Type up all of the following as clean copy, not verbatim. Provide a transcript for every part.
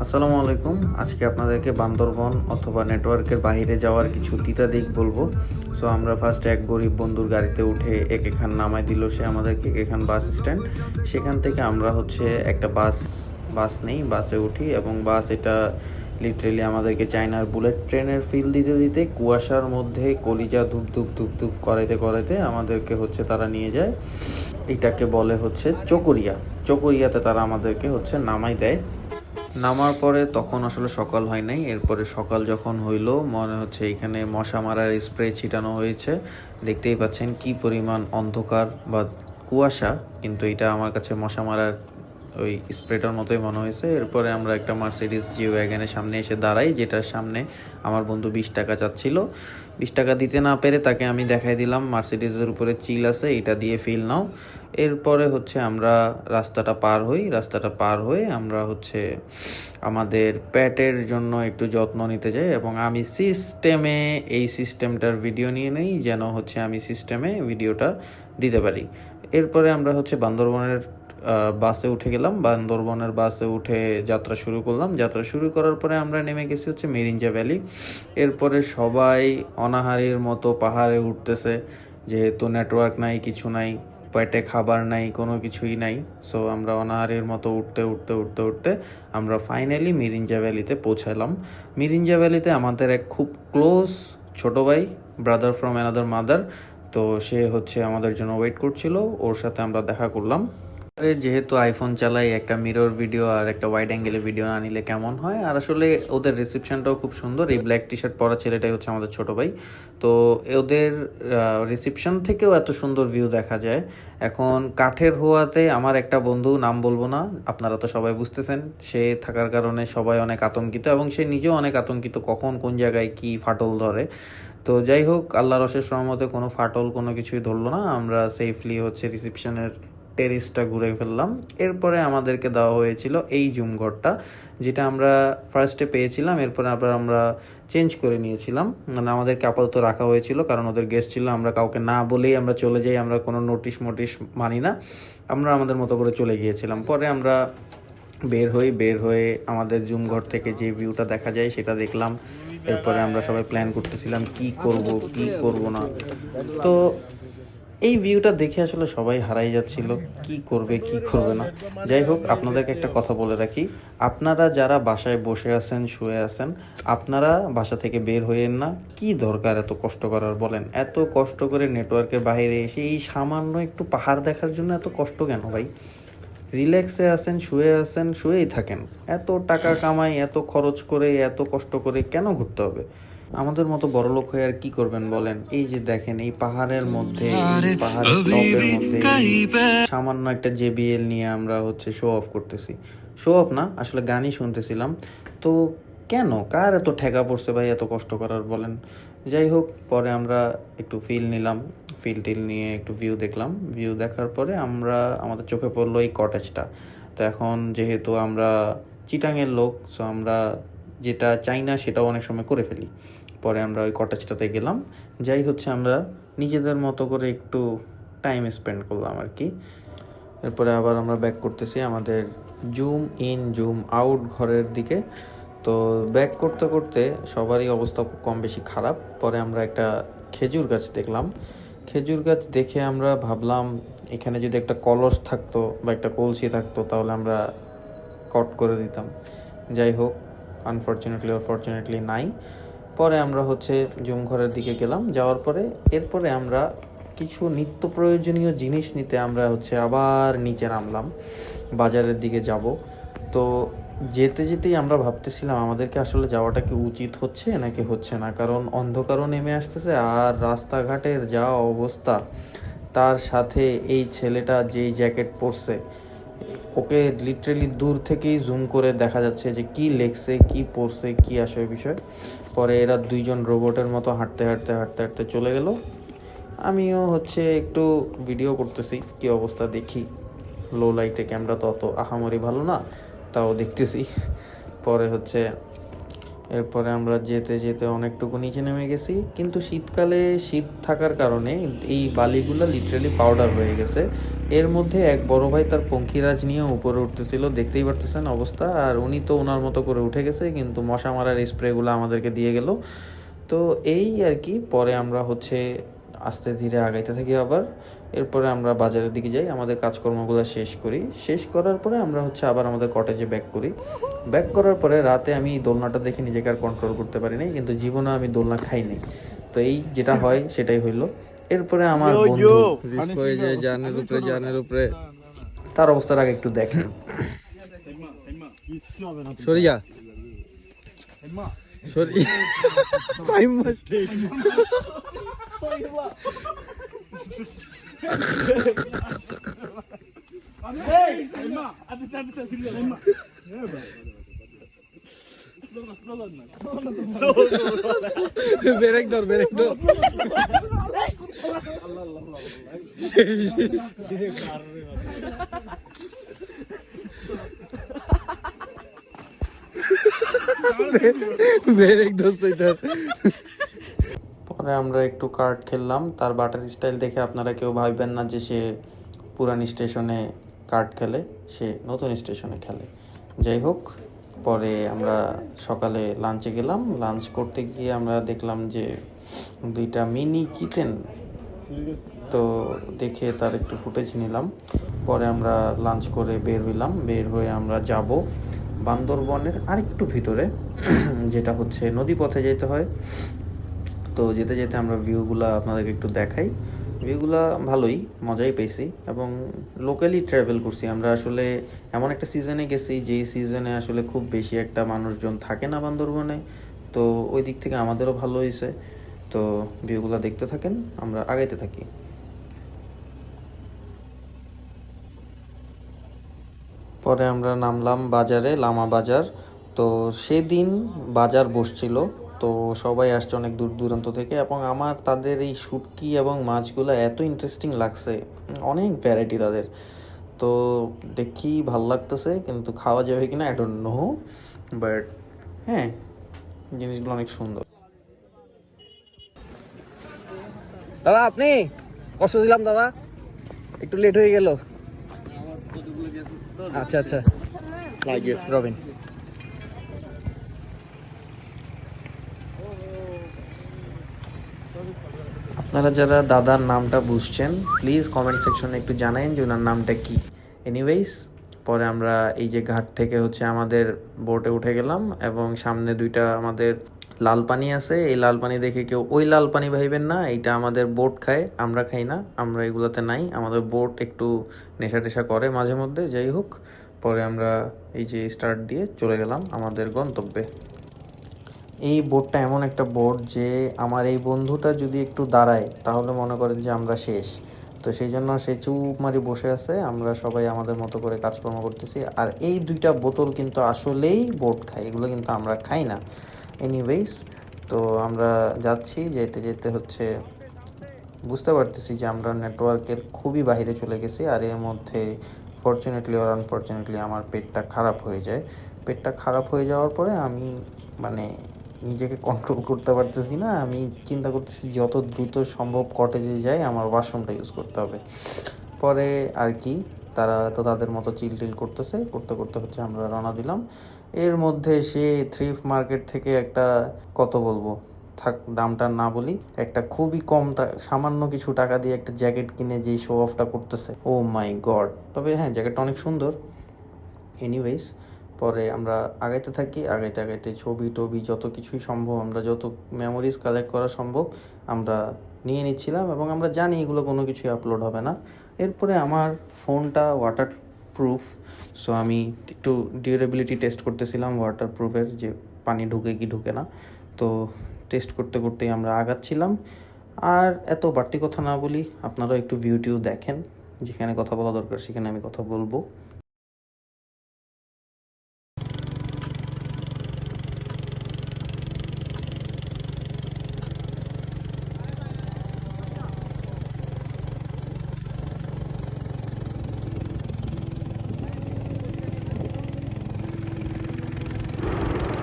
আসসালামু আলাইকুম। আজকে আপনাদেরকে বান্দরবন অথবা নেটওয়ার্কের বাইরে যাওয়ার কিছু দিক বলবো। সো আমরা ফার্স্টে এক গরিব বন্ধুর গাড়িতে উঠে এখান নামায় দিল সে আমাদেরকে এখান বাস স্ট্যান্ড। সেখান থেকে আমরা হচ্ছে একটা বাস নেই, বাসে উঠি এবং বাস এটা লিটারেলি আমাদেরকে চায়নার বুলেট ট্রেনের ফিল দিতে দিতে কুয়াশার মধ্যে কলিজা ধুপ ধুপ ধুপ ধুপ করাইতে করাইতে আমাদেরকে হচ্ছে তারা নিয়ে যায়। এটাকে বলে হচ্ছে চকরিয়া। চকরিয়াতে তারা আমাদেরকে হচ্ছে নামাই দেয়। নামার পরে তখন আসলে সকাল হয় নাই। এরপরে সকাল যখন হইল মনে হচ্ছে এখানে মশা মারার স্প্রে ছিটানো হয়েছে। দেখতেই পাচ্ছেন কি পরিমাণ অন্ধকার বা কুয়াশা, কিন্তু এটা আমার কাছে মশা মারার ওই স্প্রেটার মতোই মনে হয়েছে। এরপরে আমরা একটা মার্সিডিস জি ওয়াগনের সামনে এসে দাঁড়াই, যেটার সামনে আমার বন্ধু 20 টাকা চাচ্ছিল। 20 টাকা দিতে না পেরে তাকে আমি দেখাই দিলাম মার্সিডিসের উপরে চিল আছে, এটা দিয়ে ফিল নাও। এরপরে হচ্ছে আমরা রাস্তাটা পার হয়ে আমরা হচ্ছে আমাদের প্যাটের জন্য একটু যত্ন নিতে যাই এবং আমি এই সিস্টেমটার ভিডিও নিয়ে নেই যেন হচ্ছে আমি সিস্টেমে ভিডিওটা দিতে পারি। এরপরে আমরা হচ্ছে বান্দরবনের বাসে উঠে গেলাম। বান্দরবনের বাসে উঠে যাত্রা শুরু করলাম। যাত্রা শুরু করার পরে আমরা নেমে গেছি হচ্ছে মিরিঞ্জা ভ্যালি। এরপরে সবাই অনাহারীর মতো পাহাড়ে উঠতেছে, যেহেতু নেটওয়ার্ক নাই, কিছু নাই, পেটে খাবার নাই, কোনো কিছুই নাই। সো আমরা অনাহারের মতো উঠতে আমরা ফাইনালি মিরিঞ্জা ভ্যালিতে পৌঁছালাম। মিরিঞ্জা ভ্যালিতে আমাদের এক খুব ক্লোজ ছোট ভাই, ব্রাদার ফ্রম অ্যানাদার মাদার, তো সে হচ্ছে আমাদের জন্য ওয়েট করছিল। ওর সাথে আমরা দেখা করলাম। যেহেতু আইফোন চালাই, একটা মিরর ভিডিও আর একটা ওয়াইড অ্যাঙ্গেলের ভিডিও না নিলে কেমন হয়। আর আসলে ওদের রিসেপশনটাও খুব সুন্দর। এই ব্ল্যাক টি শার্ট পরা ছেলেটাই হচ্ছে আমাদের ছোট ভাই। তো ওদের রিসেপশন থেকেও এত সুন্দর ভিউ দেখা যায়। এখন কাঠের হওয়াতে আমার একটা বন্ধু, নাম বলবো না, আপনারা তো সবাই বুঝতেছেন, সে থাকার কারণে সবাই অনেক আতঙ্কিত এবং সে নিজেও অনেক আতঙ্কিত কখন কোন জায়গায় কি ফাটল ধরে। তো যাই হোক, আল্লাহর অশেষ রহমতে কোনো ফাটল কোনো কিছুই ধরলো না। আমরা সেফলি হচ্ছে রিসেপশনের টেরিসটা ঘুরে ফেললাম। এরপরে আমাদেরকে দেওয়া হয়েছিল এই জুম ঘরটা, যেটা আমরা ফার্স্টে পেয়েছিলাম। এরপরে আবার আমরা চেঞ্জ করে নিয়েছিলাম, মানে আমাদেরকে আপাতত রাখা হয়েছিল কারণ ওদের গেস্ট ছিল। আমরা কাউকে না বলেই আমরা চলে যাই, আমরা কোনো নোটিশ মানি না, আমরা আমাদের মতো করে চলে গিয়েছিলাম। পরে আমরা বের হয়ে আমাদের জুম ঘর থেকে যে ভিউটা দেখা যায় সেটা দেখলাম। এরপরে আমরা সবাই প্ল্যান করতেছিলাম কি করব না। তো এই ভিউটা দেখে আসলে সবাই হারাই যাচ্ছিল, কি করবে না। যাই হোক, আপনাদেরকে একটা কথা বলে রাখি, আপনারা যারা বাসায় বসে আছেন, শুয়ে আছেন, আপনারা বাসা থেকে বের হইয়েন না। কি দরকার এত কষ্ট করার বলেন? এত কষ্ট করে নেটওয়ার্কের বাইরে এসে এই সামান্য একটু পাহাড় দেখার জন্য এত কষ্ট কেন ভাই? রিল্যাক্সে আছেন, শুয়েই থাকেন। এত টাকা কামাই, এত খরচ করে, এত কষ্ট করে কেন ঘুরতে হবে? আমাদের মতো বড়লোক হয়ে আর কি করবেন বলেন? এই যে দেখেন, এই পাহাড়ের মধ্যে, এই পাহাড়ের টপের মধ্যে সামান্য একটা জেবিএল নিয়ে আমরা হচ্ছে শো অফ করতেছি। শো অফ না, আসলে গানই শুনতেছিলাম। তো কেন, কার এত ঠেকা পড়ছে ভাই এত কষ্ট করার বলেন? যাই হোক, পরে আমরা একটু ফিল নিলাম। টিল নিয়ে একটু ভিউ দেখলাম। ভিউ দেখার পরে আমাদের চোখে পড়লো এই কটেজটা। তো এখন যেহেতু আমরা চিটাঙের লোক, সো আমরা যেটা চাই না সেটাও অনেক সময় করে ফেলি। পরে আমরা ওই কটেজটাতে গেলাম। যাই হচ্ছে আমরা নিজেদের মতো করে একটু টাইম স্পেন্ড করলাম আর কি। এরপরে আবার আমরা ব্যাক করতেছি আমাদের জুম ইন জুম আউট ঘরের দিকে। তো ব্যাক করতে করতে সবারই অবস্থা কম বেশি খারাপ। পরে আমরা একটা খেজুর গাছ দেখলাম। খেজুর গাছ দেখে আমরা ভাবলাম এখানে যদি একটা কলস থাকতো বা একটা কলসি থাকতো তাহলে আমরা কট করে দিতাম। যাই হোক, অনফর্চুনেটলি নাই। পরে আমরা হচ্ছে জুম ঘরের দিকে গেলাম। যাওয়ার পরে এরপরে আমরা কিছু নিত্য প্রয়োজনীয় জিনিস নিতে আমরা হচ্ছে আবার নিচে নামলাম, বাজারের দিকে যাব। তো যেতেই আমরা ভাবতেছিলাম আমাদেরকে আসলে যাওয়াটা কি উচিত হচ্ছে নাকি হচ্ছে না, কারণ অন্ধকারও নেমে আসতেছে আর রাস্তাঘাটের যা অবস্থা, তার সাথে এই ছেলেটা যেই জ্যাকেট পরছে, ওকে লিটারেলি দূর থেকেই জুম করে দেখা যাচ্ছে যে কি লেখছে, কি পড়ছে, কি আসে বিষয়। পরে এরা দুইজন রোবটের মতো হাঁটতে চলে গেল। আমিও হচ্ছে একটু ভিডিও করতেছি, কি অবস্থা দেখি। লো লাইটে ক্যামেরা তো অত আহামরি ভালো না, তাও দেখতেছি। পরে হচ্ছে এরপরে আমরা যেতে অনেকটুকু নিচে নেমে গেছি, কিন্তু শীতকালে শীত থাকার কারণে এই বালিগুলো লিটারালি পাউডার হয়ে গেছে। এর মধ্যে এক বড় ভাই তার পঙ্খিরাজ নিয়ে উপরে উঠতেছিল, দেখতেই পারতেছেন অবস্থা। আর উনি তো ওনার মতো করে উঠে গেছে, কিন্তু মশা মারার স্প্রেগুলো আমাদেরকে দিয়ে গেল। তো এই আর কি, পরে আমরা হচ্ছে আস্তে ধীরে আগাইতে থাকি আবার। এরপরে আমরা বাজারের দিকে যাই, আমাদের কাজকর্মগুলো শেষ করি। শেষ করার পরে আমরা হচ্ছে আবার আমাদের কটেজে ব্যাক করি। ব্যাক করার পরে রাতে আমি দোলনাটা দেখে নিজেকে আর কন্ট্রোল করতে পারি নাই, কিন্তু জীবনে আমি দোলনা খাই নাই। তো এই যেটা হয় সেটাই হইলো। এরপরে আমার বন্ধু রিস্ক হয়ে যায় জানের উপরে, তার অবস্থার আগে একটু দেখেন। সরিয়া সরি ব্রেক ধর। পরে আমরা একটু কার্ড খেললাম। তার বাটার স্টাইল দেখে আপনারা কেউ ভাববেন না যে সে পুরান স্টেশনে কার্ড খেলে, সে নতুন স্টেশনে খেলে। যাই হোক, পরে আমরা সকালে লাঞ্চে গেলাম। লাঞ্চ করতে গিয়ে আমরা দেখলাম যে 2টা মিনি কিটেন, তো দেখে তার একটু ফুটেজ নিলাম। পরে আমরা লাঞ্চ করে বের হইলাম। বের হয়ে আমরা যাব বান্দরবনের আরেকটু ভিতরে, যেটা হচ্ছে নদী পথে যেতে হয়। তো যেতে যেতে আমরা ভিউগুলো আপনাদেরকে একটু দেখাই। ভিউগুলো ভালোই, মজাই পেয়েছি, এবং লোকালি ট্রাভেল করছি আমরা। আসলে এমন একটা সিজনে গেছি যেই সিজনে আসলে খুব বেশি একটা মানুষজন থাকে না বান্দরবনে। তো ওই দিক থেকে আমাদেরও ভালো হয়েছে। তো ভিউগুলো দেখতে থাকেন, আমরা আগাইতে থাকি। পরে আমরা নামলাম বাজারে, লামা বাজার। তো সেদিন বাজার বসছিল, তো সবাই আসছে অনেক দূর দূরান্ত থেকে, এবং আমার তাদের এই শুটকি এবং মাছগুলো এত ইন্টারেস্টিং লাগছে, অনেক ভ্যারাইটি তাদের। তো দেখি ভাল লাগতেছে, কিন্তু খাওয়া যাবে কিনা আই ডোন্ট নো, বাট হ্যাঁ, জিনিসগুলো অনেক সুন্দর। দাদা আপনি কষ্ট দিলাম দাদা, একটু লেট হয়ে গেল। আচ্ছা আচ্ছা, রবিন। আপনারা যারা দাদার নামটা বুঝছেন, প্লিজ কমেন্ট সেকশনে একটু জানাইন যে ওনার নামটা কি। এনিওয়েইস, পরে আমরা এই যে ঘাট থেকে হচ্ছে আমাদের বোটে উঠে গেলাম, এবং সামনে 2টা আমাদের লাল পানি আছে। এই লাল পানি দেখে কেউ ওই লাল পানি ভাইবেন না, এইটা আমাদের বোট খায়, আমরা খাই না, আমরা এগুলোতে নাই। আমাদের বোট একটু নেশা টেশা করে মাঝে মধ্যে। যাই হোক, পরে আমরা এই যে স্টার্ট দিয়ে চলে গেলাম আমাদের গন্তব্যে। এই বোটটা এমন একটা বোট যে আমার এই বন্ধুটা যদি একটু দাঁড়ায় তাহলে মনে করেন যে আমরা শেষ। তো সেই জন্য সে চুপ মারি বসে আছে, আমরা সবাই আমাদের মতো করে কাজকর্ম করতেছি। আর এই 2টা বোতল কিন্তু আসলেই বোট খায়, এগুলো কিন্তু আমরা খাই না। এনিওয়েইস, তো আমরা যাচ্ছি, যেতে যেতে হচ্ছে বুঝতে পারতেছি যে আমরা নেটওয়ার্কের খুবই বাইরে চলে গেছি। আর এর মধ্যে ফরচুনেটলি অর আনফরচুনেটলি আমার পেটটা খারাপ হয়ে যায়। পেটটা খারাপ হয়ে যাওয়ার পরে আমি মানে নিজেকে কন্ট্রোল করতে পারতেছি না। আমি চিন্তা করতেছি যত দ্রুত সম্ভব কটেজে যাই, আমার ওয়াশরুমটা ইউজ করতে হবে। পরে আর কি, তারা তো তাদের মতো চিল করতেছে, করতে করতে হচ্ছে আমরা রওনা দিলাম। এর মধ্যে সে থ্রিফ্ট মার্কেট থেকে একটা, কত বলবো, থাক দামটা না বলি, একটা খুবই কম সামান্য কিছু টাকা দিয়ে একটা জ্যাকেট কিনে যেই শো অফটা করতেছে, ও মাই গড। তবে হ্যাঁ, জ্যাকেটটা অনেক সুন্দর। এনিওয়েজ, পরে আমরা আগাইতে থাকি, আগাইতে আগাইতে ছবি টবি যত কিছুই সম্ভব, আমরা যত মেমোরিজ কালেক্ট করা সম্ভব আমরা নিয়ে নিচ্ছিলাম, এবং আমরা জানি এগুলো কোনো কিছুই আপলোড হবে না। এরপরে আমার ফোনটা ওয়াটার প্রুফ, সো আমি একটু ডিউরেবিলিটি টেস্ট করতেছিলাম ওয়াটার প্রুফের, যে পানি ঢুকে কি ঢুকে না। তো টেস্ট করতে করতেই আমরা আগাচ্ছিলাম। আর এত বাড়তি কথা না বলি, আপনারাও একটু ভিডিও দেখেন, যেখানে কথা বলা দরকার সেখানে আমি কথা বলবো।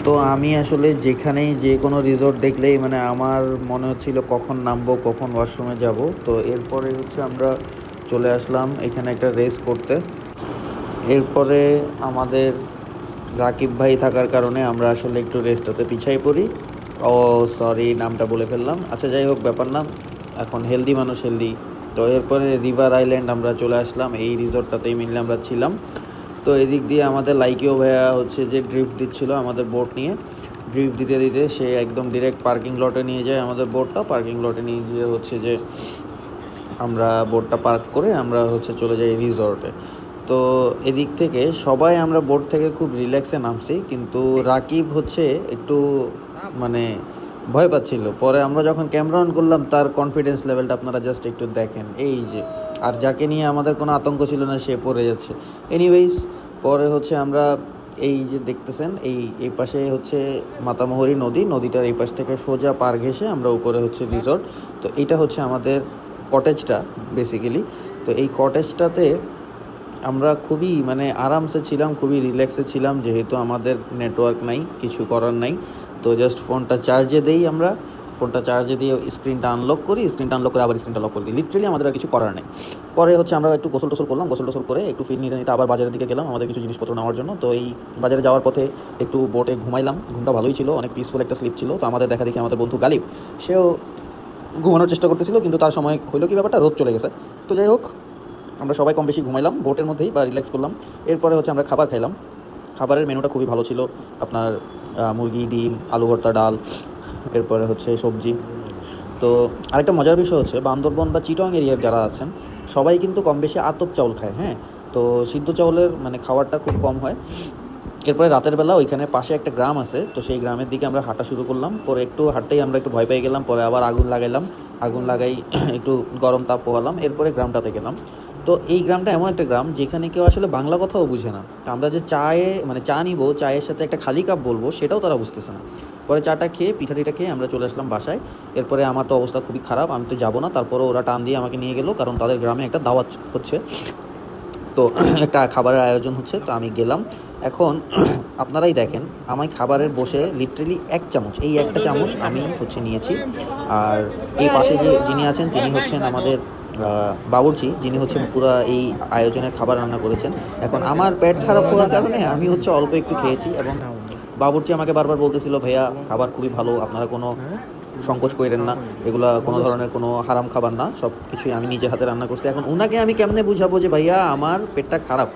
তো আমি আসলে যেখানেই যে কোনো রিসোর্ট দেখলেই মানে আমার মনে হচ্ছিল কখন নামবো, কখন ওয়াশরুমে যাব। তো এরপরে হচ্ছে আমরা চলে আসলাম এখানে একটা রেস করতে। এরপরে আমাদের রাকিব ভাই থাকার কারণে আমরা আসলে একটু রেসটাতে পিছাই পড়ি। ও সরি, নামটা বলে ফেললাম। আচ্ছা যাই হোক, ব্যাপার না, এখন হেলদি মানুষ হেলদি। তো এরপরে রিভার আইল্যান্ড আমরা চলে আসলাম, এই রিসর্টটাতেই মেনলি আমরা ছিলাম। তো এদিক দিয়ে আমাদের লাইকিও ভাইয়া হচ্ছে যে ড্রিফট দিচ্ছিল আমাদের বোট নিয়ে। ড্রিফট দিতে দিতে সে একদম ডিরেক্ট পার্কিং লটে নিয়ে যায় আমাদের বোটটা। পার্কিং লটে নিয়ে গিয়ে হচ্ছে যে আমরা বোটটা পার্ক করে আমরা হচ্ছে চলে যাই রিসর্টে। তো এদিক থেকে সবাই আমরা বোট থেকে খুব রিল্যাক্সে নামছি, কিন্তু রাকিব হচ্ছে একটু মানে ভয় পাচ্ছিল। পরে আমরা যখন ক্যামেরা অন করলাম তার কনফিডেন্স লেভেলটা আপনারা জাস্ট একটু দেখেন, এই যে। আর যাকে নিয়ে আমাদের কোনো আতঙ্ক ছিল না সে পড়ে যাচ্ছে। এনিওয়েইস, পরে হচ্ছে আমরা এই যে দেখতেছেন এই পাশে হচ্ছে মাতামুহুরী নদী, নদীটার এই পাশ থেকে সোজা পার ঘেঁষে আমরা উপরে হচ্ছে রিসর্ট। তো এইটা হচ্ছে আমাদের কটেজটা বেসিক্যালি। তো এই কটেজটাতে আমরা খুবই মানে আরামসে ছিলাম, খুবই রিল্যাক্সে ছিলাম, যেহেতু আমাদের নেটওয়ার্ক নাই, কিছু করার নাই। তো জাস্ট ফোনটা চার্জে দেই, আমরা ফোনটা চার্জে দিয়ে স্ক্রিনটা আনলক করি, স্ক্রিনটা আনলক করে আবার স্ক্রিনটা লক করে দিই। লিটারালি আমাদের আর কিছু করার নেই। পরে হচ্ছে আমরা একটু গোসল টোসল করলাম, গোসল টোসল করে একটু ফিল নিতে নিতে আবার বাজারের দিকে গেলাম আমাদের কিছু জিনিসপত্র নেওয়ার জন্য। তো এই বাজারে যাওয়ার পথে একটু বোটে ঘুমাইলাম, ঘুমটা ভালোই ছিল, অনেক পিসফুল একটা স্লিপ ছিল। তো আমাদের দেখা দেখি আমাদের বন্ধু গালিব, সেও ঘুমানোর চেষ্টা করতেছিল, কিন্তু তার সময় হইলো কি ব্যাপারটা, রোদ চলে গেছে। তো যাই হোক, আমরা সবাই কম বেশি ঘুমাইলাম বোটের মধ্যেই বা রিল্যাক্স করলাম। এরপরে হচ্ছে আমরা খাবার খাইলাম। খাবারের মেনুটা খুবই ভালো ছিল, আপনার মুরগি, ডিম, আলু ভর্তা, ডাল, এরপরে হচ্ছে সবজি। তো আরেকটা মজার বিষয় হচ্ছে, বান্দরবন বা চিটং এরিয়ার যারা আছেন সবাই কিন্তু কম বেশি আতপ চাউল খায়, হ্যাঁ। তো সিদ্ধ চাউলের মানে খাবারটা খুব কম হয়। এরপরে রাতের বেলা ওইখানে পাশে একটা গ্রাম আছে, তো সেই গ্রামের দিকে আমরা হাঁটা শুরু করলাম। পরে একটু হাঁটতেই আমরা একটু ভয় পেয়ে গেলাম, পরে আবার আগুন লাগাইলাম, আগুন লাগাই একটু গরম তাপ পোহালাম, এরপরে গ্রামটাতে গেলাম। তো এই গ্রামটা এমন একটা গ্রাম যেখানে কেউ আসলে বাংলা কথাও বুঝে না। আমরা যে চা নিব, চায়ের সাথে একটা খালি কাপ বলবো, সেটাও তারা বুঝতেছে না। পরে চাটা খেয়ে পিঠাটিটা খেয়ে আমরা চলে আসলাম বাসায়। এরপরে আমার তো অবস্থা খুবই খারাপ, আমি তো যাবো না, তারপরে ওরা টান দিয়ে আমাকে নিয়ে গেলো, কারণ তাদের গ্রামে একটা দাওয়াত হচ্ছে, তো একটা খাবারের আয়োজন হচ্ছে। তো আমি গেলাম। এখন আপনারাই দেখেন, আমি খাবারের বসে লিটারেলি এক চামচ, এই একটা চামচ আমি হচ্ছে নিয়েছি। আর এই পাশে যে যিনি আছেন তিনি হচ্ছেন আমাদের বাবুর্চি, যিনি হচ্ছে পুরো এই আয়োজনের খাবার রান্না করেছেন। এখন আমার পেট খারাপ হওয়ার কারণে আমি হচ্ছে অল্প একটু খেয়েছি, এবং বাবুর্চি আমাকে বারবার বলতেছিল, ভাইয়া খাবার খুবই ভালো, আপনারা কোনো সংকোচ করেন না, এগুলা কোনো ধরনের কোনো হারাম খাবার না, সব কিছুই আমি নিজের হাতে রান্না করছি। এখন উনাকে আমি কেমনে বুঝাবো যে ভাইয়া আমার পেটটা খারাপ?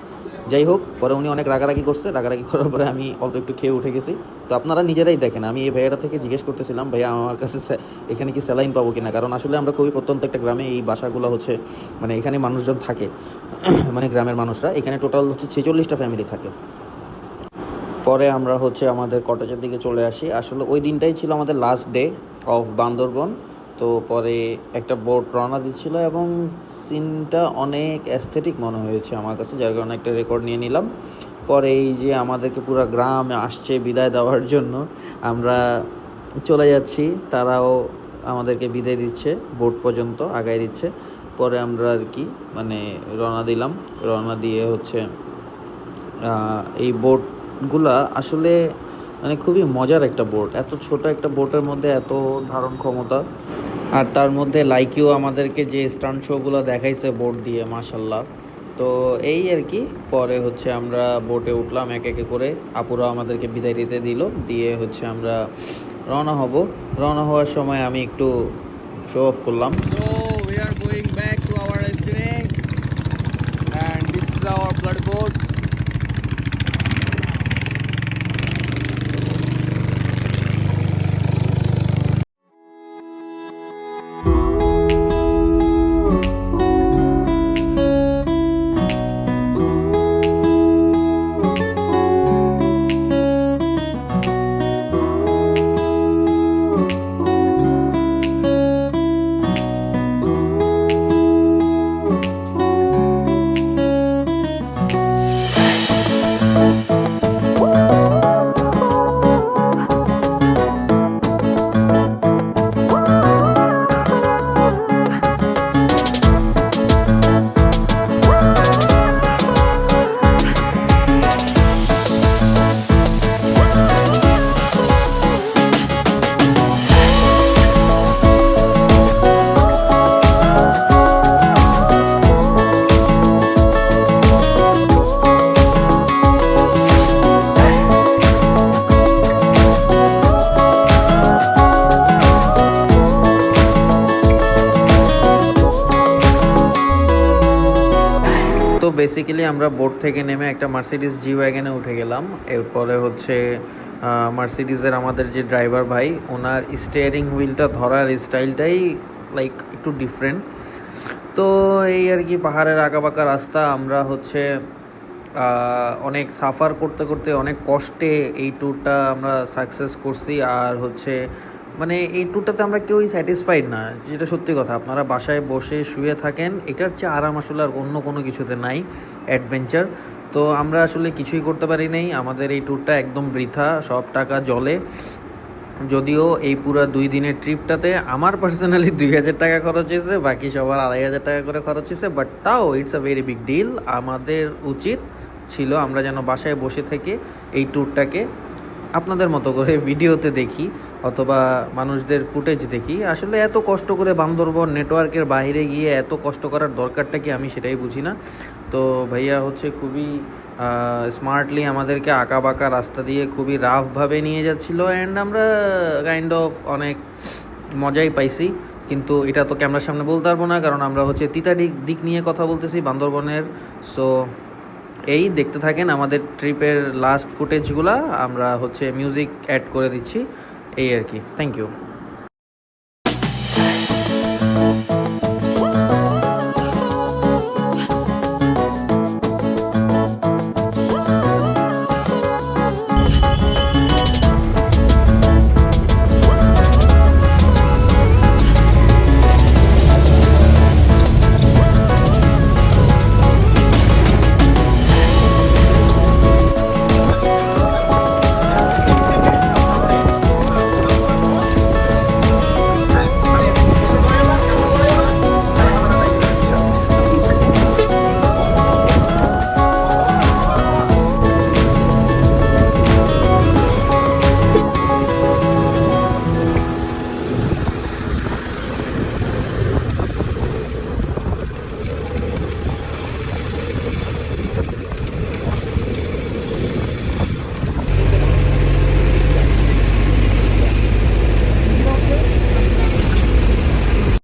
যাই হোক, পরে উনি অনেক রাগারাগি করছে, রাগারাগি করার পরে আমি অল্প একটু খেয়ে উঠে গেছি। তো আপনারা নিজেরাই দেখেন, আমি এই ভাইয়াটা থেকে জিজ্ঞেস করতেছিলাম, ভাইয়া আমার কাছে এখানে কি স্যালাইন পাবো কিনা, কারণ আসলে আমরা খুবই প্রত্যন্ত একটা গ্রামে, এই বাসাগুলো হচ্ছে মানে এখানে মানুষজন থাকে মানে গ্রামের মানুষরা, এখানে টোটাল হচ্ছে 46টা ফ্যামিলি থাকে। পরে আমরা হচ্ছে আমাদের কটেজের দিকে চলে আসি। আসলে ওই দিনটাই ছিল আমাদের লাস্ট ডে অফ বান্দরবন। তো পরে একটা বোট রওনা দিচ্ছিল এবং সিনটা অনেক অ্যাস্থেটিক মনে হয়েছে আমার কাছে, যার কারণে একটা রেকর্ড নিয়ে নিলাম। পরে এই যে আমাদেরকে পুরো গ্রাম আসছে বিদায় দেওয়ার জন্য, আমরা চলে যাচ্ছি, তারাও আমাদেরকে বিদায় দিচ্ছে, বোট পর্যন্ত আগায় দিচ্ছে। পরে আমরা আর কি মানে রওনা দিলাম। রওনা দিয়ে হচ্ছে এই বোটগুলা আসলে মানে খুবই মজার একটা বোট, এত ছোট একটা বোটের মধ্যে এত ধারণ ক্ষমতা। আর তার মধ্যে লাইকিও আমাদেরকে যে স্টান্ট শোগুলো দেখাইছে বোট দিয়ে, মাশাল্লাহ। তো এই আর কি, পরে হচ্ছে আমরা বোটে উঠলাম এক একে করে, আপুরা আমাদেরকে বিদায় দিতে দিল, দিয়ে হচ্ছে আমরা রওনা হব। রওনা হওয়ার সময় আমি একটু শো অফ করলাম। So we are going back to our destination, and this is our blood boat. Basically আমরা বোট থেকে নেমে একটা মার্সিডিস জি ওয়াগনে উঠে গেলাম। এরপরে হচ্ছে মার্সিডিসের আমাদের যে ড্রাইভার ভাই, ওনার স্টিয়ারিং হুইলটা ধরার স্টাইলটাই লাইক একটু ডিফারেন্ট। তো এই আর কি, পাহাড়ের আঁকাবাঁকা রাস্তা, আমরা হচ্ছে অনেক সাফার করতে করতে অনেক কষ্টে এই ট্যুরটা আমরা সাকসেস করছি। আর হচ্ছে মানে এই ট্যুরটাতে আমরা কেউই স্যাটিসফাইড না, যেটা সত্যি কথা। আপনারা বাসায় বসে শুয়ে থাকেন, এটার চেয়ে আরাম আসলে আর অন্য কোনো কিছুতে নাই, অ্যাডভেঞ্চার। তো আমরা আসলে কিছুই করতে পারি নাই, আমাদের এই ট্যুরটা একদম বৃথা, সব টাকা জলে। যদিও এই পুরো 2 দিনের ট্রিপটাতে আমার পার্সোনালি 2,000 টাকা খরচ হয়েছে, বাকি সবার 2,500 টাকা করে খরচ হয়েছে। বাট তাও it's a very big deal. আমাদের উচিত ছিল আমরা যেন বাসায় বসে থেকে এই ট্যুরটাকে আপনাদের মতো করে ভিডিওতে দেখি অথবা মানুষদের ফুটেজ দেখি। আসলে এত কষ্ট করে বান্দরবন নেটওয়ার্কের বাইরে গিয়ে এত কষ্ট করার দরকারটা কি, আমি সেটাই বুঝি না। তো ভাইয়া হচ্ছে খুবই স্মার্টলি আমাদেরকে আঁকা বাঁকা রাস্তা দিয়ে খুবই রাফভাবে নিয়ে যাচ্ছিলো, অ্যান্ড আমরা কাইন্ড অফ অনেক মজাই পাইছি। কিন্তু এটা তো ক্যামেরার সামনে বলতে পারবো না, কারণ আমরা হচ্ছে তিতা দিক নিয়ে কথা বলতেছি বান্দরবনের। সো এই দেখতে থাকেন আমাদের ট্রিপের লাস্ট ফুটেজগুলা, আমরা হচ্ছে মিউজিক অ্যাড করে দিচ্ছি, এই আর কি। Thank you.